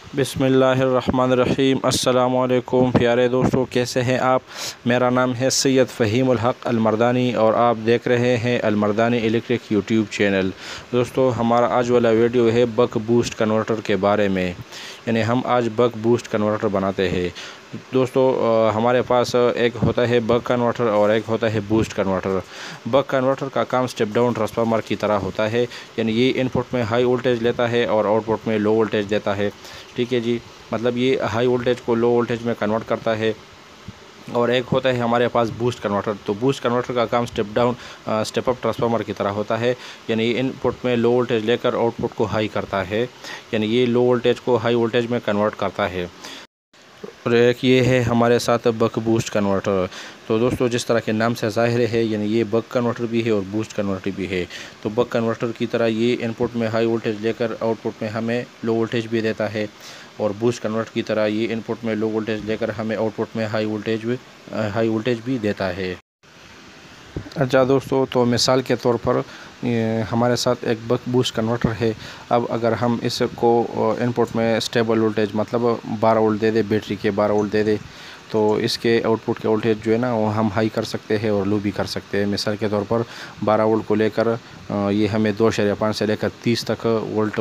बिस्मिल्लाहिर्रहमानिर्रहीम। अस्सलामु अलैकुम प्यारे दोस्तों, कैसे हैं आप। मेरा नाम है सैयद फ़हीम उल हक़ अलमर्दानी और आप देख रहे हैं अलमर्दानी इलेक्ट्रिक यूट्यूब चैनल। दोस्तों, हमारा आज वाला वीडियो है बक बूस्ट कन्वर्टर के बारे में, यानी हम आज बक बूस्ट कन्वर्टर बनाते हैं। दोस्तों, हमारे पास एक होता है बक कन्वर्टर और एक होता है बूस्ट कन्वर्टर। बक कन्वर्टर का काम स्टेप डाउन ट्रांसफार्मर की तरह होता है, यानी ये इनपुट में हाई वोल्टेज लेता है और आउटपुट में लो वोल्टेज देता है। ठीक है जी, मतलब ये हाई वोल्टेज को लो वोल्टेज में कन्वर्ट करता है। और एक होता है हमारे पास बूस्ट कन्वर्टर। तो बूस्ट कन्वर्टर का काम step down step up transformer की तरह होता है, यानी इनपुट में लो वोल्टेज लेकर आउटपुट को हाई करता है, यानी ये लो वोल्टेज को हाई वोल्टेज में कन्वर्ट करता है। और एक ये है हमारे साथ बक बूस्ट कन्वर्टर। तो दोस्तों, जिस तरह के नाम से ज़ाहिर है, यानी ये बक कन्वर्टर भी है और बूस्ट कन्वर्टर भी है। तो बक कन्वर्टर की तरह ये इनपुट में हाई वोल्टेज लेकर आउटपुट में हमें लो वोल्टेज भी देता है, और बूस्ट कन्वर्टर की तरह ये इनपुट में लो वोल्टेज लेकर हमें आउटपुट में हाई वोल्टेज भी देता है। अच्छा दोस्तों, तो मिसाल के तौर पर हमारे साथ एक बक बूस्ट कन्वर्टर है। अब अगर हम इसको इनपुट में स्टेबल वोल्टेज मतलब 12 वोल्ट दे दे, बैटरी के 12 वोल्ट दे दे, तो इसके आउटपुट के वोल्टेज जो है ना, वो हम हाई कर सकते हैं और लो भी कर सकते हैं। मिसाल के तौर पर 12 वोल्ट को लेकर ये हमें 2.5 से लेकर 30 तक वोल्ट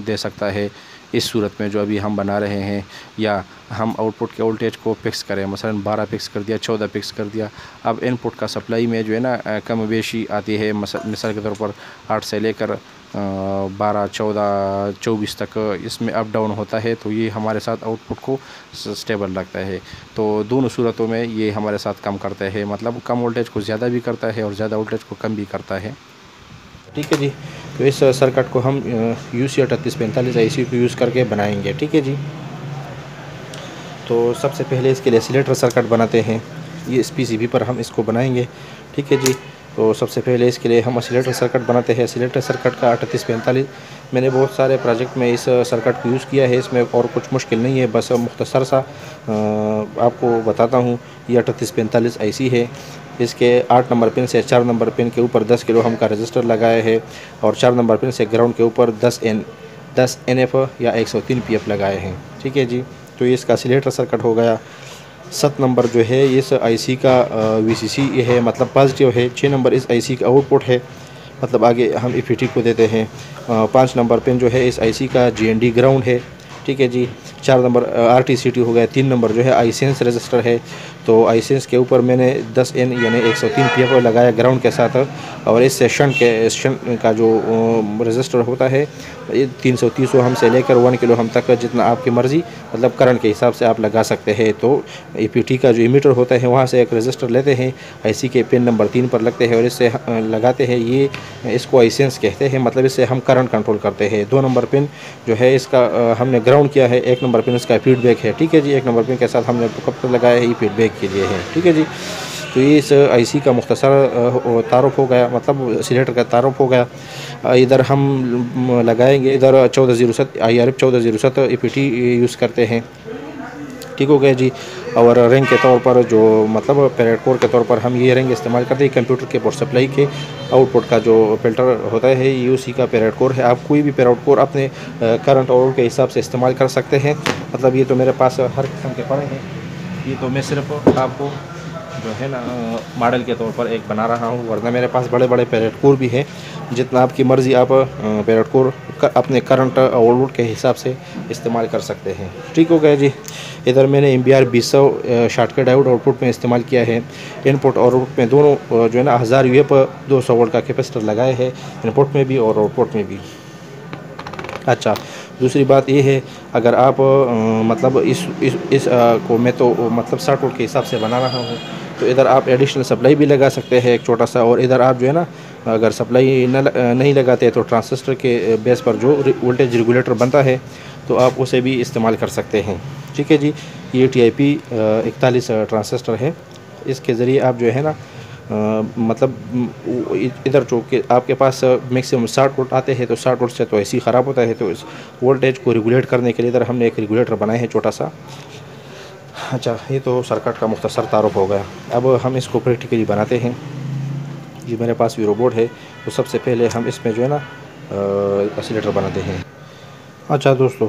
दे सकता है इस सूरत में जो अभी हम बना रहे हैं। या हम आउटपुट के वोल्टेज को फिक्स करें, मसलन 12 फिक्स कर दिया, 14 फिक्स कर दिया। अब इनपुट का सप्लाई में जो है ना कम बेशी आती है। मिसाल के तौर पर 8 से लेकर 12, 14, 24 तक इसमें अप डाउन होता है। तो ये हमारे साथ आउटपुट को स्टेबल रखता है। तो दोनों सूरतों में ये हमारे साथ कम करता है, मतलब कम वोल्टेज को ज़्यादा भी करता है और ज़्यादा वोल्टेज को कम भी करता है। ठीक है जी, तो इस सर्किट को हम UC 3845 IC को यूज़ करके बनाएंगे। ठीक है जी, तो सबसे पहले इसके लिए सिलेक्टर सर्किट बनाते हैं। ये इस PCB पर हम इसको बनाएंगे। ठीक है जी, तो सबसे पहले इसके लिए हम सिलेक्टर सर्किट बनाते हैं। सिलेक्टर सर्किट का 3845 मैंने बहुत सारे प्रोजेक्ट में इस सर्किट को यूज़ किया है, इसमें और कुछ मुश्किल नहीं है, बस मुख्तसर सा आपको बताता हूँ। ये 3845 IC है। इसके 8 नंबर पिन से 4 नंबर पिन के ऊपर 10 किलो हम का रजिस्टर लगाए है, और 4 नंबर पिन से ग्राउंड के ऊपर 10 NF या 103 PF लगाए हैं। ठीक है जी, तो ये इसका सिलेक्टर सर्किट हो गया। 7 नंबर जो है इस IC का VCC है, मतलब पॉजिटिव है। 6 नंबर इस IC का आउटपुट है, मतलब आगे हम EPT को देते हैं। 5 नंबर पिन जो है इस IC का GND ग्राउंड है। ठीक है जी, 4 नंबर RTCT हो गया। 3 नंबर जो है iSense रजिस्टर है। तो iSense के ऊपर मैंने 10N यानी 103 PF लगाया ग्राउंड के साथ, और इस शंट का जो रजिस्टर होता है, ये 330 ओहम से लेकर 1 किलो ओहम तक जितना आपकी मर्ज़ी, मतलब करंट के हिसाब से आप लगा सकते हैं। तो EPT का जो इमीटर होता है, वहाँ से एक रजिस्टर लेते हैं, IC के पिन नंबर 3 पर लगते हैं और इससे लगाते हैं। ये इसको iSense कहते हैं, मतलब इससे हम करंट कंट्रोल करते हैं। 2 नंबर पिन जो है इसका हमने ग्राउंड किया है। 1 नंबर पिन इसका फीडबैक है। ठीक है जी, 1 नंबर पिन के साथ हमने कप्टर लगाया है, ये फीडबैक के लिए है। ठीक है जी, तो ये इस IC का मुख्तसर तारुफ हो गया, मतलब सिलेक्टर का तारुफ हो गया। इधर हम लगाएंगे, इधर 1407 IRF 1407 EPT यूज़ करते हैं। ठीक हो गया जी। और रिंग के तौर पर जो मतलब पैरेट कोर के तौर पर हम ये रिंग इस्तेमाल करते हैं। कंप्यूटर के पोर्ट सप्लाई के आउटपुट का जो फिल्टर होता है, UC का पैरेट कोर है। आप कोई भी पैरेट कोर अपने करंट और के हिसाब से इस्तेमाल कर सकते हैं। मतलब ये तो मेरे पास हर किस्म के पड़े हैं, ये तो मैं सिर्फ आपको जो है ना मॉडल के तौर पर एक बना रहा हूँ, वरना मेरे पास बड़े बड़े पैरेट कोर भी हैं। जितना आपकी मर्ज़ी आप पैरेट कोर अपने करंट और वोल्ट के हिसाब से इस्तेमाल कर सकते हैं। ठीक हो गया जी। इधर मैंने MBR 200 शॉर्टकट डायोड आउटपुट में इस्तेमाल किया है। इनपुट और आउटपुट में दोनों जो है ना 1000 UF 200 वोल्ट का कैपेसिटर लगाए हैं, इनपुट में भी और आउटपुट में भी। अच्छा, दूसरी बात ये है, अगर आप मतलब इस को मैं तो मतलब 60 वोल्ट के हिसाब से बना रहा हूँ, तो इधर आप एडिशनल सप्लाई भी लगा सकते हैं एक छोटा सा। और इधर आप जो है ना, अगर सप्लाई नहीं लगाते तो ट्रांजिस्टर के बेस पर जो वोल्टेज रेगुलेटर बनता है, तो आप उसे भी इस्तेमाल कर सकते हैं। ठीक है जी, ये TIP 41 ट्रांजिस्टर है। इसके ज़रिए आप जो है ना मतलब इधर जो कि आपके पास मैक्सिमम 60 वोल्ट आते हैं, तो 60 वोल्ट से तो ऐसे ही ख़राब होता है। तो इस वोल्टेज को रेगुलेट करने के लिए इधर हमने एक रेगुलेटर बनाया है छोटा सा। अच्छा, ये तो सर्किट का मुख्तसर तारुफ हो गया। अब हम इसको प्रैक्टिकली बनाते हैं। ये मेरे पास वीरो बोर्ड है, तो सबसे पहले हम इसमें जो है ना ऑसिलेटर बनाते हैं। अच्छा दोस्तों,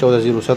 1407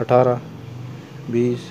18 20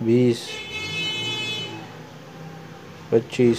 20، 25.